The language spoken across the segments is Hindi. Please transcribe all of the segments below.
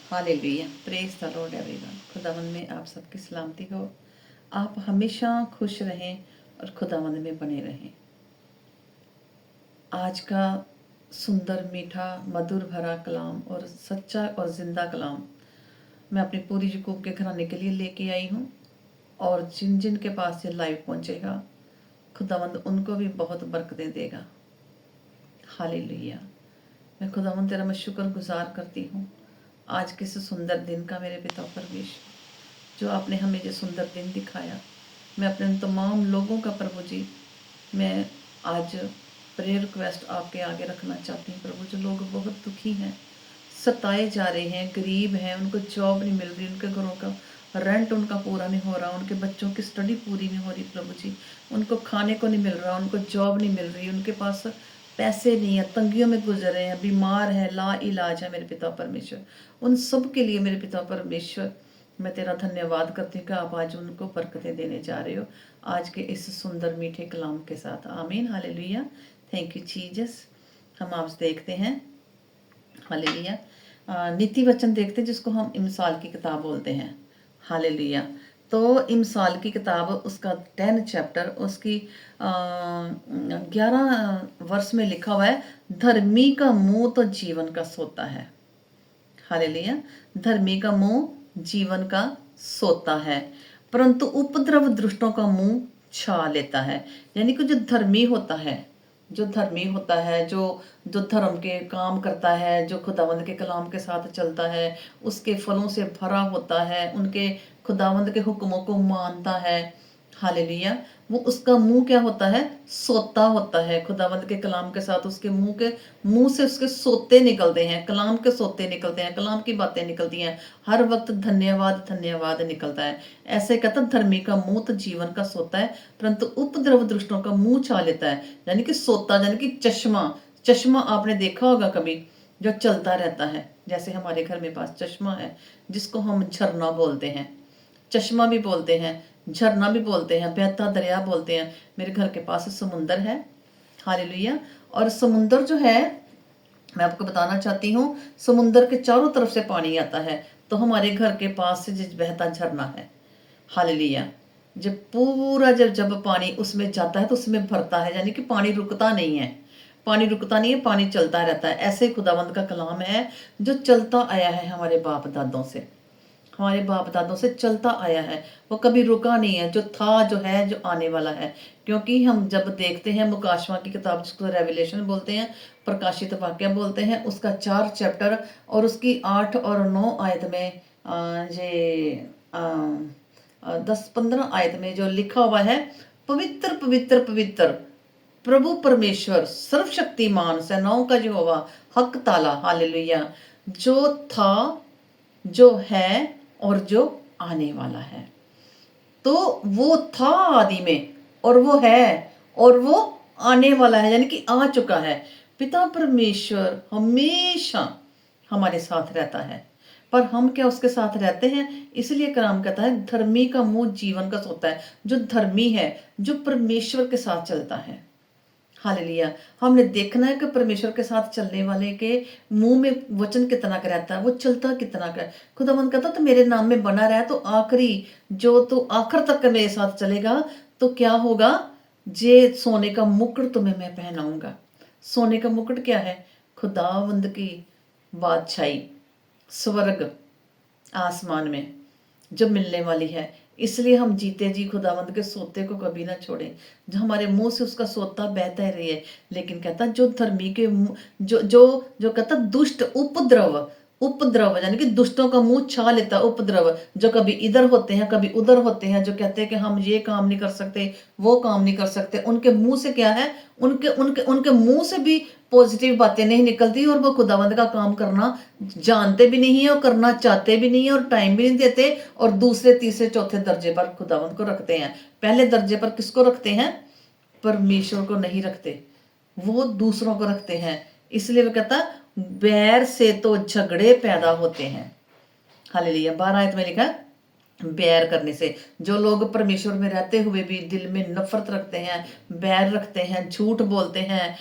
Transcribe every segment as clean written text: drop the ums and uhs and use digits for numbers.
Hallelujah, praise the Lord everyone. खुदावंद में आप सबकी सलामती हो। आप हमेशा खुश रहें और खुदावंद में बने रहें। आज का सुंदर मीठा मधुर भरा कलाम और सच्चा और जिंदा कलाम मैं अपनी पूरी यकूब के घराने के लिए लेके आई हूँ। और जिन जिन के पास ये लाइव पहुँचेगा खुदावंद उनको भी बहुत बरकतें देगा। हालेलुया। मैं खुदावंद तेरा मैं शुक्र गुजार करती हूँ आज के इस सुंदर दिन का मेरे पिता परमेश्वर, जो आपने हमें ये सुंदर दिन दिखाया। मैं अपने उन तमाम लोगों का प्रभु जी मैं आज प्रेयर रिक्वेस्ट आपके आगे रखना चाहती हूँ प्रभु। जो लोग बहुत दुखी हैं, सताए जा रहे हैं, गरीब हैं, उनको जॉब नहीं मिल रही, उनके घरों का रेंट उनका पूरा नहीं हो रहा, उनके बच्चों की स्टडी पूरी नहीं हो रही प्रभु जी, उनको खाने को नहीं मिल रहा, उनको जॉब नहीं मिल रही, उनके पास पैसे नहीं है, तंगियों में गुजर रहे हैं, बीमार है, ला इलाज है मेरे पिता परमेश्वर। उन सब के लिए मेरे पिता परमेश्वर मैं तेरा धन्यवाद करती हूँ कि आप आज उनको बरकतें देने जा रहे हो आज के इस सुंदर मीठे कलाम के साथ। आमीन, हालेलुया, थैंक यू जीसस। हम आप देखते हैं हालेलुया नीति वचन देखते हैं जिसको हम इमसाल की किताब बोलते हैं। हालेलुया। तो इमसाल की किताब उसका 10 चैप्टर उसकी 11 वर्ष में लिखा हुआ है, धर्मी का मुंह तो जीवन का सोता है। हालेलुया। धर्मी का मुंह जीवन का सोता है, परंतु उपद्रव दुष्टों का मुंह छा लेता है। यानी कि जो धर्मी होता है, जो धर्मी होता है, जो जो धर्म के काम करता है, जो खुदावंद के कलाम के साथ चलता है, उसके फलों से भरा होता है, उनके खुदावंद के हुक्मों को मानता है। हालेलुया। वो उसका मुंह क्या होता है? सोता होता है। खुदावंद के कलाम के साथ उसके मुंह से उसके सोते निकलते हैं, कलाम के सोते निकलते हैं, कलाम की बातें निकलती हैं, हर वक्त धन्यवाद धन्यवाद निकलता है। ऐसे कहता धर्मी का मुंह तो जीवन का सोता है, परंतु उपद्रव दुष्टों का मुंह छा लेता है। यानी कि सोता यानी कि चश्मा। चश्मा आपने देखा होगा कभी, जो चलता रहता है। जैसे हमारे घर में पास चश्मा है जिसको हम झरना बोलते हैं, चश्मा भी बोलते हैं, झरना भी बोलते हैं, बहता दरिया बोलते हैं। मेरे घर के पास समुंदर है। हालेलुया। और समुंदर जो है, मैं आपको बताना चाहती हूँ, समुंदर के चारों तरफ से पानी आता है, तो हमारे घर के पास से जिस बहता झरना है। हालेलुया। जब पूरा जब पानी उसमें जाता है तो उसमें भरता है, यानी कि पानी रुकता नहीं है, पानी रुकता नहीं है, पानी चलता रहता है। ऐसे खुदावंद का कलाम है जो चलता आया है हमारे बाप दादों से, हमारे बाप दादों से चलता आया है, वो कभी रुका नहीं है। जो था, जो है, जो आने वाला है। क्योंकि हम जब देखते हैं मुकाशवा की किताब जिसको रेवलेशन बोलते हैं, प्रकाशित वाक्य बोलते हैं, उसका 4 चैप्टर और उसकी 8 और 9 आयत में ये 10-15 आयत में जो लिखा हुआ है, पवित्र पवित्र पवित्र प्रभु परमेश्वर सर्वशक्तिमान सेनाओं का यहोवा हक ताला। हालेलुया। जो था, जो है और जो आने वाला है। तो वो था आदि में, और वो है, और वो आने वाला है, यानी कि आ चुका है। पिता परमेश्वर हमेशा हमारे साथ रहता है, पर हम क्या उसके साथ रहते हैं? इसलिए कलाम कहता है धर्मी का मुंह जीवन का सोता है। जो धर्मी है, जो परमेश्वर के साथ चलता है। हालेलुया। हमने देखना है कि परमेश्वर के साथ चलने वाले के मुंह में वचन कितना का रहता है, वो चलता कितना का है। खुदावंद कहता तो मेरे नाम में बना रहा, तो आखिरी जो तो आखिर तक मेरे साथ चलेगा तो क्या होगा? जे सोने का मुकुट तुम्हें मैं पहनाऊंगा। सोने का मुकुट क्या है? खुदावंद की बादशाही, स्वर्ग, आसमान में जो मिलने वाली है। इसलिए हम जीते जी खुदावंद के सोते को कभी ना छोड़ें। जो हमारे मुंह से उसका सोता बहता ही रही है, लेकिन कहता जो धर्मी के जो जो जो कहता दुष्ट उपद्रव, उपद्रव यानी कि दुष्टों का मुंह छा लेता। उपद्रव जो कभी इधर होते हैं, कभी उधर होते हैं, जो कहते हैं कि हम ये काम नहीं कर सकते, वो काम नहीं कर सकते, उनके मुंह से क्या है? उनके उनके उनके मुंह से भी पॉजिटिव बातें नहीं निकलती, और वो खुदावंद का काम करना जानते भी नहीं है और करना चाहते भी नहीं है, और टाइम भी नहीं देते, और दूसरे तीसरे चौथे दर्जे पर खुदावंद को रखते हैं। पहले दर्जे पर किसको रखते हैं? परमेश्वर को नहीं रखते, वो दूसरों को रखते हैं। इसलिए वो कहता बैर से तो झगड़े पैदा होते हैं। हालेलुया। 12 आयत में लिखा है बैर करने से। जो लोग परमेश्वर में रहते हुए भी दिल में नफरत रखते हैं, बैर रखते हैं, झूठ बोलते हैं,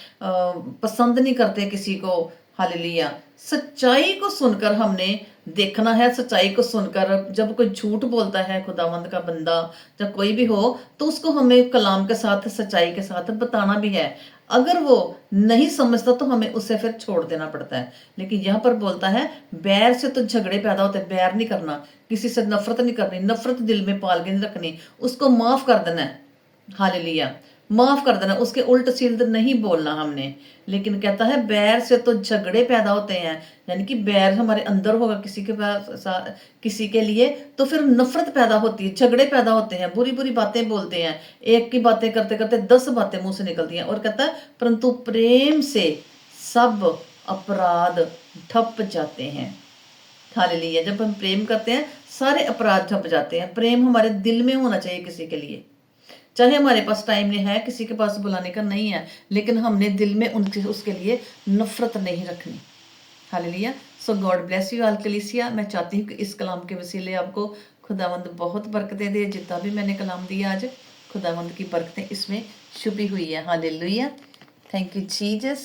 पसंद नहीं करते किसी को, हालेलुया। सच्चाई को सुनकर हमने देखना है, सच्चाई को सुनकर जब कोई झूठ बोलता है खुदावंद का बंदा, जब कोई भी हो, तो उसको हमें कलाम के साथ सच्चाई के साथ बताना भी है। अगर वो नहीं समझता तो हमें उसे फिर छोड़ देना पड़ता है। लेकिन यहाँ पर बोलता है बैर से तो झगड़े पैदा होते हैं, बैर नहीं करना, किसी से नफरत नहीं करनी, नफरत दिल में पाल के नहीं रखनी, उसको माफ कर देना है। हालेलुया। माफ कर देना, उसके उल्ट सील्ट नहीं बोलना हमने। लेकिन कहता है बैर से तो झगड़े पैदा होते हैं, यानी कि बैर हमारे अंदर होगा किसी के पास किसी के लिए, तो फिर नफरत पैदा होती है, झगड़े पैदा होते हैं, बुरी बुरी बातें बोलते हैं, एक की बातें करते करते 10 बातें मुंह से निकलती हैं। और कहता है परंतु प्रेम से सब अपराध ठप जाते हैं। हालेलुया। जब हम प्रेम करते हैं सारे अपराध ठप जाते हैं। प्रेम हमारे दिल में होना चाहिए किसी के लिए, चाहे हमारे पास टाइम नहीं है, किसी के पास बुलाने का नहीं है, लेकिन हमने दिल में उनके उसके लिए नफरत नहीं रखनी। Hallelujah. So God bless you all कलीसिया। मैं चाहती हूँ कि इस कलाम के वसीले आपको खुदावंद बहुत बरकतें दे। जितना भी मैंने कलाम दिया आज, खुदावंद की बरकतें इसमें छुपी हुई है। हालेलुया। Thank you Jesus.